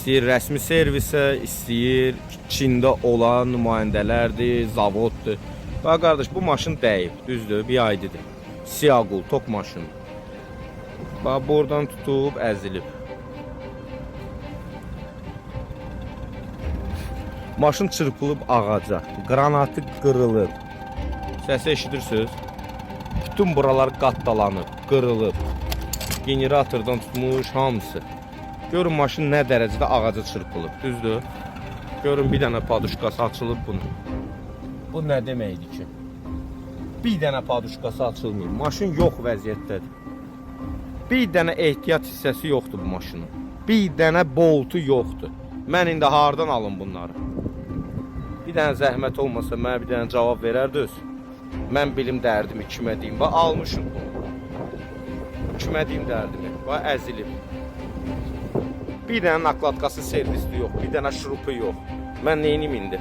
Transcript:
İstəyir rəsmi servisə, istəyir Çində olan nümayəndələrdir, zavoddur. Bax qardaş, bu maşın dəyib, düzdür, bir aydıdır. Siaqul, tok maşın. Bax, buradan tutub əzilib. Maşın çırpılıb ağaca, qranatı qırılıb. Səsi eşidirsiniz? Bütün buralar qatdalanıb, qırılıb. Generatordan tutmuş hamısı. Görün maşın nə dərəcədə ağaca çırpılıb, düzdür? Görün bir dənə paduşkası açılıb bunun. Bu nə deməkdir ki? Bir dənə paduşkası açılmıyor. Maşın yox vəziyyətdədir. Bir dənə ehtiyat hissəsi yoxdur bu maşının. Bir dənə boltu yoxdur. Mən indi hardan alım bunları? Bir dənə zəhmət olmasa mənə bir dənə cavab verərdiniz. Mən bilim dərdimi kimə deyim. Bax, almışım bunu. Kimə deyim dərdimi? Bax, əzilib. Bir dənə naklatkası servisli yox, bir dənə şurupu yox. Mən neynim indi?